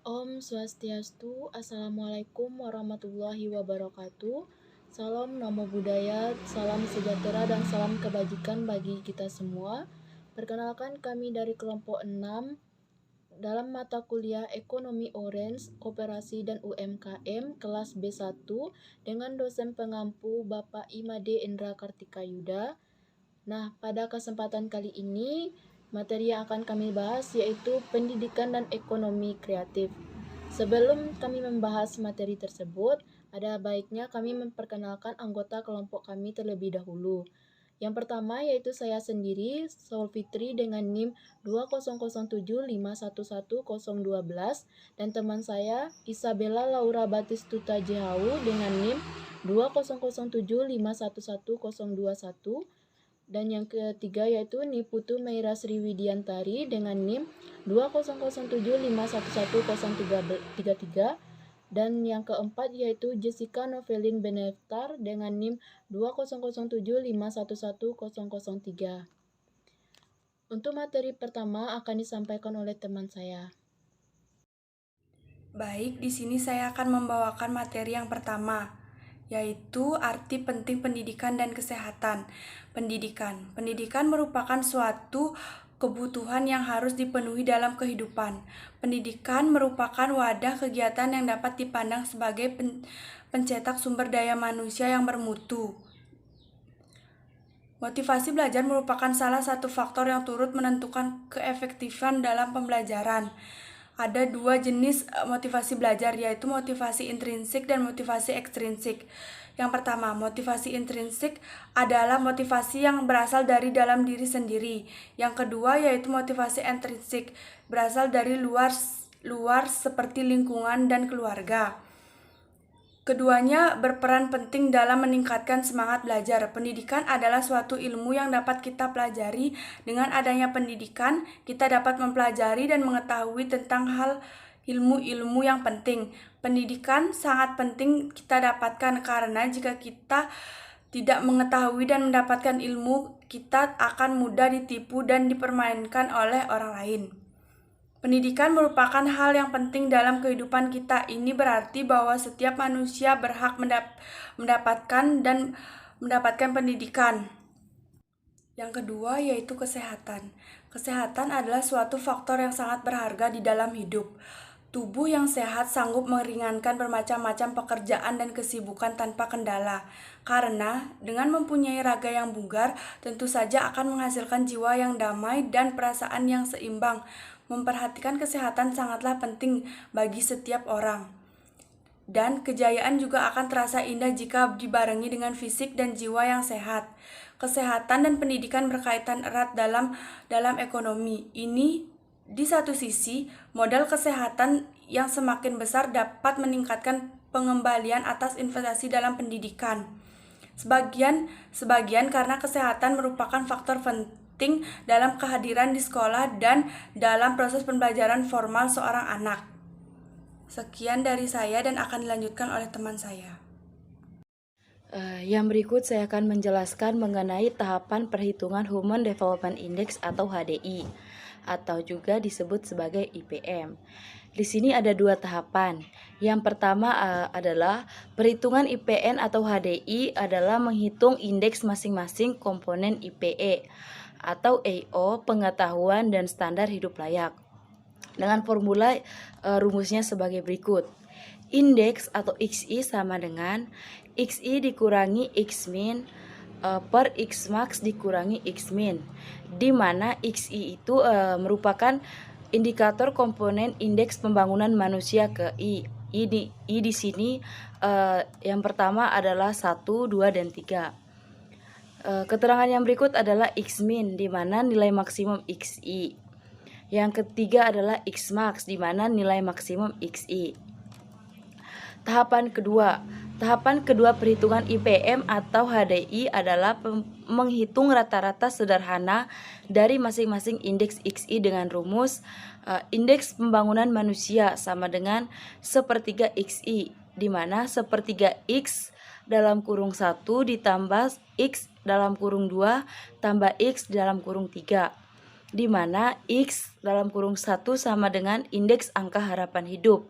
Om Swastiastu, Assalamualaikum warahmatullahi wabarakatuh. Salam Namo Buddhaya, salam sejahtera dan salam kebajikan bagi kita semua. Perkenalkan kami dari kelompok 6 dalam mata kuliah Ekonomi Orange, Koperasi dan UMKM kelas B1 dengan dosen pengampu Bapak Imade Indra Kartika Yuda. Nah, pada kesempatan kali ini, materi yang akan kami bahas yaitu pendidikan dan ekonomi kreatif. Sebelum kami membahas materi tersebut, ada baiknya kami memperkenalkan anggota kelompok kami terlebih dahulu. Yang pertama yaitu saya sendiri, Solfitri dengan NIM 20075111012 dan teman saya Isabella Laura Batistuta Jehau dengan NIM 20075111021 dan yang ketiga yaitu Niputu Meira Sriwidiantari dengan NIM 20075111033 dan yang keempat yaitu Jessica Novelin Beneftar dengan NIM 20075111003. Untuk materi pertama akan disampaikan oleh teman saya. Baik, di sini saya akan membawakan materi yang pertama, yaitu arti penting pendidikan dan kesehatan. Pendidikan merupakan suatu kebutuhan yang harus dipenuhi dalam kehidupan. Pendidikan merupakan wadah kegiatan yang dapat dipandang sebagai pencetak sumber daya manusia yang bermutu. Motivasi belajar merupakan salah satu faktor yang turut menentukan keefektifan dalam pembelajaran. Ada dua jenis motivasi belajar, yaitu motivasi intrinsik dan motivasi ekstrinsik. Yang pertama, motivasi intrinsik adalah motivasi yang berasal dari dalam diri sendiri. Yang kedua yaitu motivasi ekstrinsik, berasal dari luar seperti lingkungan dan keluarga. Keduanya berperan penting dalam meningkatkan semangat belajar. Pendidikan adalah suatu ilmu yang dapat kita pelajari. Dengan adanya pendidikan, kita dapat mempelajari dan mengetahui tentang hal ilmu-ilmu yang penting. Pendidikan sangat penting kita dapatkan karena jika kita tidak mengetahui dan mendapatkan ilmu, kita akan mudah ditipu dan dipermainkan oleh orang lain. Pendidikan merupakan hal yang penting dalam kehidupan kita. Ini berarti bahwa setiap manusia berhak mendapatkan pendidikan. Yang kedua yaitu kesehatan. Kesehatan adalah suatu faktor yang sangat berharga di dalam hidup. Tubuh yang sehat sanggup meringankan bermacam-macam pekerjaan dan kesibukan tanpa kendala. Karena dengan mempunyai raga yang bugar, tentu saja akan menghasilkan jiwa yang damai dan perasaan yang seimbang. Memperhatikan kesehatan sangatlah penting bagi setiap orang. Dan kejayaan juga akan terasa indah jika dibarengi dengan fisik dan jiwa yang sehat. Kesehatan dan pendidikan berkaitan erat dalam ekonomi. Ini di satu sisi, modal kesehatan yang semakin besar dapat meningkatkan pengembalian atas investasi dalam pendidikan. Sebagian karena kesehatan merupakan faktor penting dalam kehadiran di sekolah dan dalam proses pembelajaran formal seorang anak. Sekian dari saya dan akan dilanjutkan oleh teman saya. Yang berikut saya akan menjelaskan mengenai tahapan perhitungan Human Development Index atau HDI atau juga disebut sebagai IPM. Di sini ada dua tahapan. Yang pertama adalah perhitungan IPN atau HDI adalah menghitung indeks masing-masing komponen IPE atau EO, pengetahuan dan standar hidup layak. Dengan formula rumusnya sebagai berikut. Indeks atau XI sama dengan XI dikurangi Xmin per Xmax dikurangi Xmin, di mana XI itu merupakan indikator komponen indeks pembangunan manusia ke I. I di sini yang pertama adalah 1, 2, dan 3. Keterangan yang berikut adalah Xmin, di mana nilai maksimum XI. Yang ketiga adalah Xmax, di mana nilai maksimum XI. Tahapan kedua perhitungan IPM atau HDI adalah menghitung rata-rata sederhana dari masing-masing indeks XI dengan rumus indeks pembangunan manusia sama dengan sepertiga XI, di mana sepertiga X dalam kurung 1 ditambah X dalam kurung 2 tambah X dalam kurung 3. di mana X dalam kurung 1 sama dengan indeks angka harapan hidup.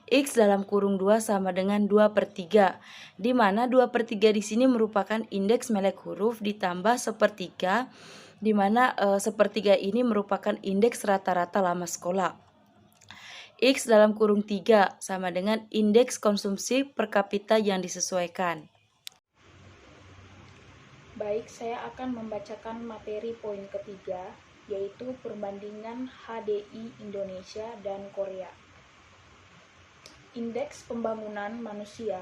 X dalam kurung 2 sama dengan 2/3, di mana 2/3 di sini merupakan indeks melek huruf ditambah sepertiga, di mana sepertiga ini merupakan indeks rata-rata lama sekolah. X dalam kurung 3 sama dengan indeks konsumsi per kapita yang disesuaikan. Baik, saya akan membacakan materi poin ketiga, yaitu perbandingan HDI Indonesia dan Korea. Indeks Pembangunan Manusia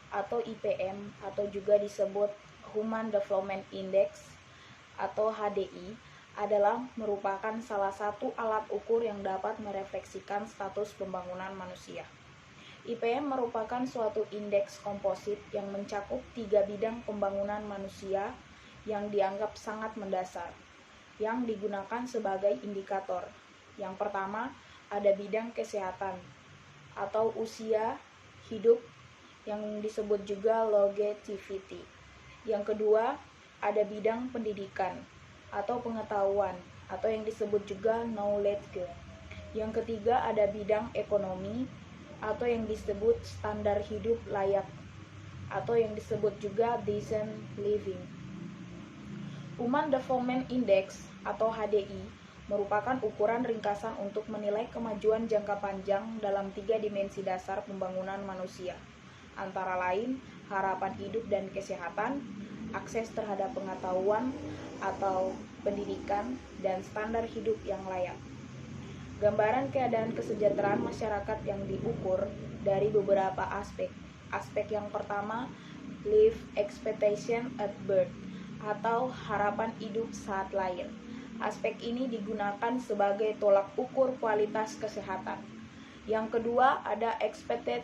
atau IPM atau juga disebut Human Development Index atau HDI adalah merupakan salah satu alat ukur yang dapat merefleksikan status pembangunan manusia. IPM merupakan suatu indeks komposit yang mencakup 3 bidang pembangunan manusia yang dianggap sangat mendasar, yang digunakan sebagai indikator. Yang pertama, ada bidang kesehatan atau usia hidup yang disebut juga longevity. Yang kedua, ada bidang pendidikan atau pengetahuan atau yang disebut juga knowledge. Yang ketiga, ada bidang ekonomi atau yang disebut standar hidup layak atau yang disebut juga decent living. Human Development Index atau HDI merupakan ukuran ringkasan untuk menilai kemajuan jangka panjang dalam 3 dimensi dasar pembangunan manusia, antara lain harapan hidup dan kesehatan, akses terhadap pengetahuan atau pendidikan, dan standar hidup yang layak. Gambaran keadaan kesejahteraan masyarakat yang diukur dari beberapa aspek. Aspek yang pertama, life expectation at birth atau harapan hidup saat lahir. Aspek ini digunakan sebagai tolak ukur kualitas kesehatan. Yang kedua, ada expected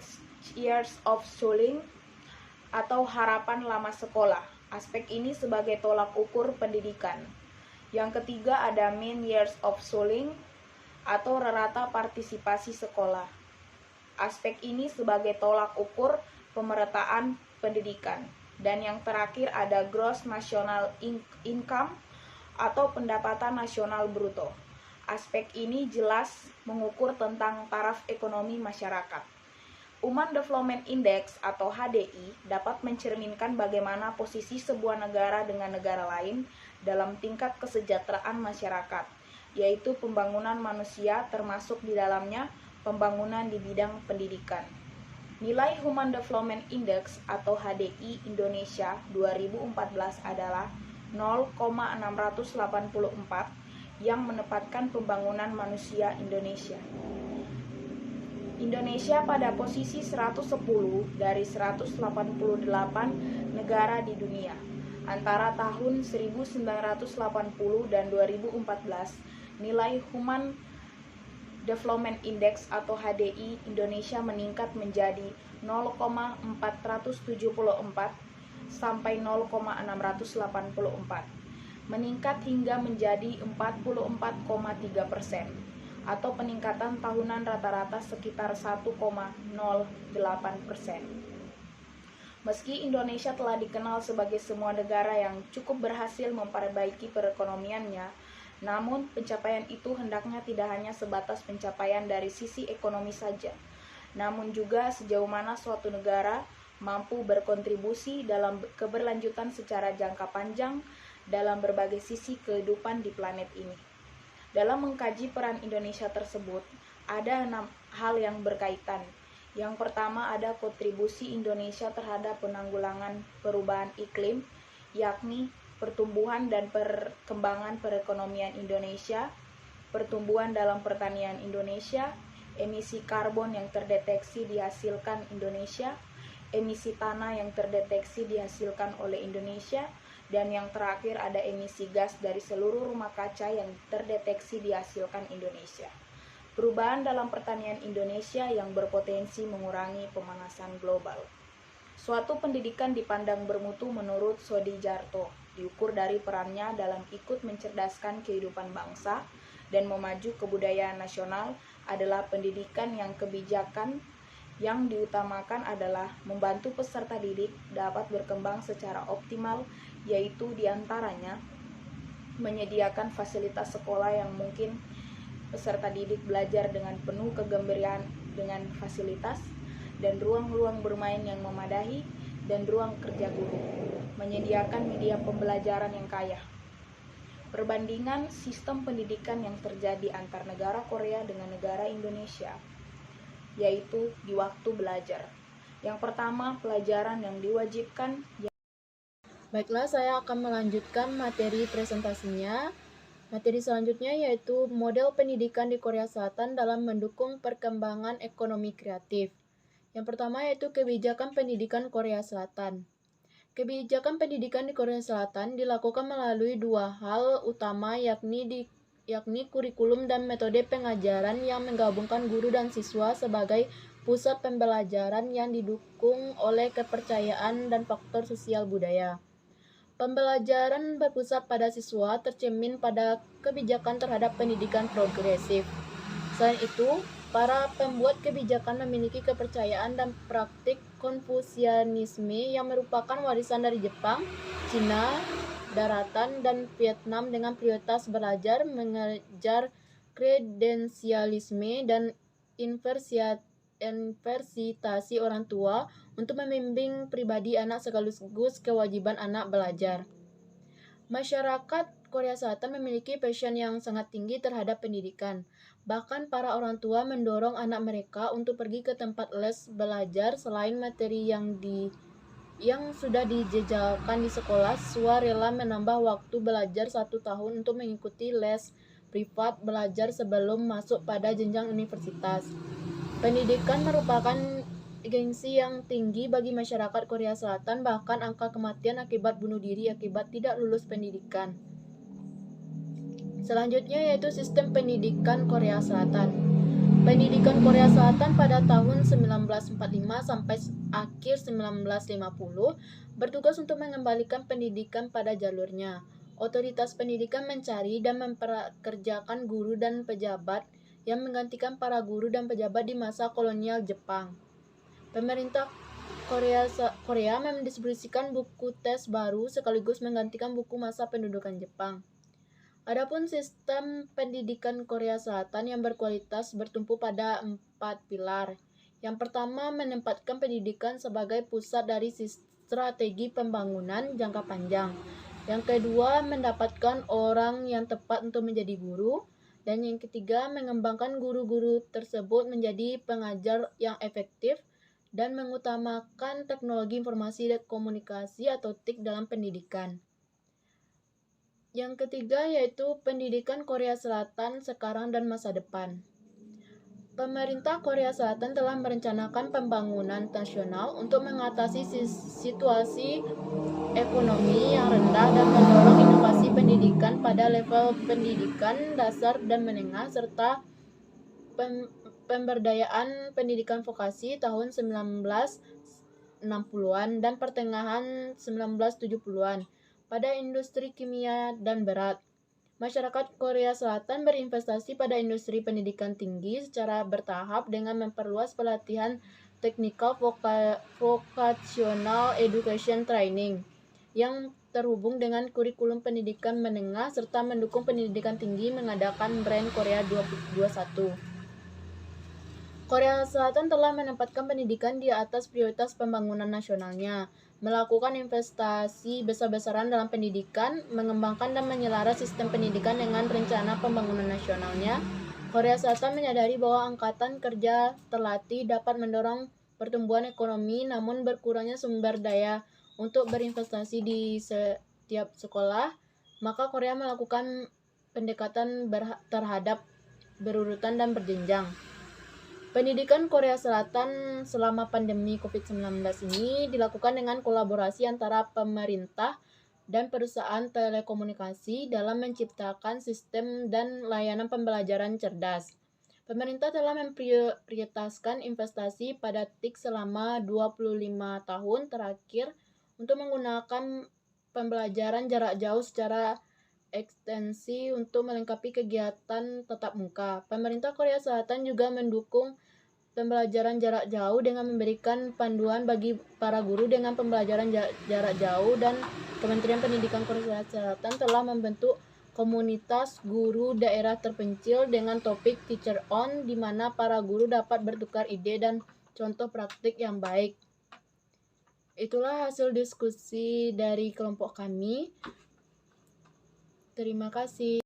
years of schooling atau harapan lama sekolah. Aspek ini sebagai tolak ukur pendidikan. Yang ketiga, ada mean years of schooling atau rata partisipasi sekolah. Aspek ini sebagai tolak ukur pemerataan pendidikan. Dan yang terakhir ada gross national income atau pendapatan nasional bruto. Aspek ini jelas mengukur tentang taraf ekonomi masyarakat. Human Development Index atau HDI dapat mencerminkan bagaimana posisi sebuah negara dengan negara lain dalam tingkat kesejahteraan masyarakat, yaitu pembangunan manusia termasuk di dalamnya pembangunan di bidang pendidikan. Nilai Human Development Index atau HDI Indonesia 2014 adalah 0,684 yang menempatkan pembangunan manusia Indonesia. Indonesia pada posisi 110 dari 188 negara di dunia. Antara tahun 1980 dan 2014, nilai Human Development Index atau HDI Indonesia meningkat menjadi 0,474 sampai 0,684, meningkat hingga menjadi 44,3%, atau peningkatan tahunan rata-rata sekitar 1,08%. Meski Indonesia telah dikenal sebagai sebuah negara yang cukup berhasil memperbaiki perekonomiannya, namun pencapaian itu hendaknya tidak hanya sebatas pencapaian dari sisi ekonomi saja, namun juga sejauh mana suatu negara mampu berkontribusi dalam keberlanjutan secara jangka panjang dalam berbagai sisi kehidupan di planet ini. Dalam mengkaji peran Indonesia tersebut, ada 6 hal yang berkaitan. Yang pertama ada kontribusi Indonesia terhadap penanggulangan perubahan iklim, yakni pertumbuhan dan perkembangan perekonomian Indonesia, pertumbuhan dalam pertanian Indonesia, emisi karbon yang terdeteksi dihasilkan Indonesia, emisi tanah yang terdeteksi dihasilkan oleh Indonesia, dan yang terakhir ada emisi gas dari seluruh rumah kaca yang terdeteksi dihasilkan Indonesia. Perubahan dalam pertanian Indonesia yang berpotensi mengurangi pemanasan global. Suatu pendidikan dipandang bermutu menurut Sodhijarto, diukur dari perannya dalam ikut mencerdaskan kehidupan bangsa dan memaju kebudayaan nasional adalah pendidikan yang kebijakan yang diutamakan adalah membantu peserta didik dapat berkembang secara optimal, yaitu diantaranya menyediakan fasilitas sekolah yang mungkin peserta didik belajar dengan penuh kegembiraan dengan fasilitas dan ruang-ruang bermain yang memadai dan ruang kerja guru, menyediakan media pembelajaran yang kaya. Perbandingan sistem pendidikan yang terjadi antar negara Korea dengan negara Indonesia, yaitu di waktu belajar. Yang pertama, pelajaran yang diwajibkan. Baiklah, saya akan melanjutkan materi presentasinya. Materi selanjutnya yaitu model pendidikan di Korea Selatan dalam mendukung perkembangan ekonomi kreatif. Yang pertama yaitu kebijakan pendidikan Korea Selatan. Kebijakan pendidikan di Korea Selatan dilakukan melalui dua hal utama yakni kurikulum dan metode pengajaran yang menggabungkan guru dan siswa sebagai pusat pembelajaran yang didukung oleh kepercayaan dan faktor sosial budaya. Pembelajaran berpusat pada siswa tercermin pada kebijakan terhadap pendidikan progresif. Selain itu, para pembuat kebijakan memiliki kepercayaan dan praktik Konfusianisme yang merupakan warisan dari Jepang, Cina, daratan, dan Vietnam dengan prioritas belajar, mengejar kredensialisme, dan inversitasi orang tua untuk membimbing pribadi anak sekaligus kewajiban anak belajar. Masyarakat Korea Selatan memiliki passion yang sangat tinggi terhadap pendidikan. Bahkan para orang tua mendorong anak mereka untuk pergi ke tempat les belajar selain materi yang sudah dijejalkan di sekolah. Siswa rela menambah waktu belajar 1 tahun untuk mengikuti les privat belajar sebelum masuk pada jenjang universitas. Pendidikan merupakan gengsi yang tinggi bagi masyarakat Korea Selatan, bahkan angka kematian akibat bunuh diri akibat tidak lulus pendidikan. Selanjutnya yaitu sistem pendidikan Korea Selatan. Pendidikan Korea Selatan pada tahun 1945 sampai akhir 1950 bertugas untuk mengembalikan pendidikan pada jalurnya. Otoritas pendidikan mencari dan mempekerjakan guru dan pejabat yang menggantikan para guru dan pejabat di masa kolonial Jepang. Pemerintah Korea mendistribusikan buku tes baru sekaligus menggantikan buku masa pendudukan Jepang. Adapun sistem pendidikan Korea Selatan yang berkualitas bertumpu pada 4 pilar. Yang pertama, menempatkan pendidikan sebagai pusat dari strategi pembangunan jangka panjang. Yang kedua, mendapatkan orang yang tepat untuk menjadi guru. Dan yang ketiga, mengembangkan guru-guru tersebut menjadi pengajar yang efektif dan mengutamakan teknologi informasi dan komunikasi atau TIK dalam pendidikan. Yang ketiga yaitu pendidikan Korea Selatan sekarang dan masa depan. Pemerintah Korea Selatan telah merencanakan pembangunan nasional untuk mengatasi situasi ekonomi yang rendah dan mendorong inovasi pendidikan pada level pendidikan dasar dan menengah serta pemberdayaan pendidikan vokasi tahun 1960-an dan pertengahan 1970-an pada industri kimia dan berat. Masyarakat Korea Selatan berinvestasi pada industri pendidikan tinggi secara bertahap dengan memperluas pelatihan technical vocational education training yang terhubung dengan kurikulum pendidikan menengah serta mendukung pendidikan tinggi mengadakan brand Korea 21. Korea Selatan telah menempatkan pendidikan di atas prioritas pembangunan nasionalnya, melakukan investasi besar-besaran dalam pendidikan, mengembangkan dan menyelaras sistem pendidikan dengan rencana pembangunan nasionalnya. Korea Selatan menyadari bahwa angkatan kerja terlatih dapat mendorong pertumbuhan ekonomi, namun berkurangnya sumber daya untuk berinvestasi di setiap sekolah, maka Korea melakukan pendekatan terhadap berurutan dan berjenjang. Pendidikan Korea Selatan selama pandemi COVID-19 ini dilakukan dengan kolaborasi antara pemerintah dan perusahaan telekomunikasi dalam menciptakan sistem dan layanan pembelajaran cerdas. Pemerintah telah memprioritaskan investasi pada TIK selama 25 tahun terakhir untuk menggunakan pembelajaran jarak jauh secara ekstensi untuk melengkapi kegiatan tatap muka. Pemerintah Korea Selatan juga mendukung pembelajaran jarak jauh dengan memberikan panduan bagi para guru dengan pembelajaran jarak jauh, dan Kementerian Pendidikan Korea Selatan telah membentuk komunitas guru daerah terpencil dengan topik Teacher On, di mana para guru dapat bertukar ide dan contoh praktik yang baik. Itulah hasil diskusi dari kelompok kami. Terima kasih.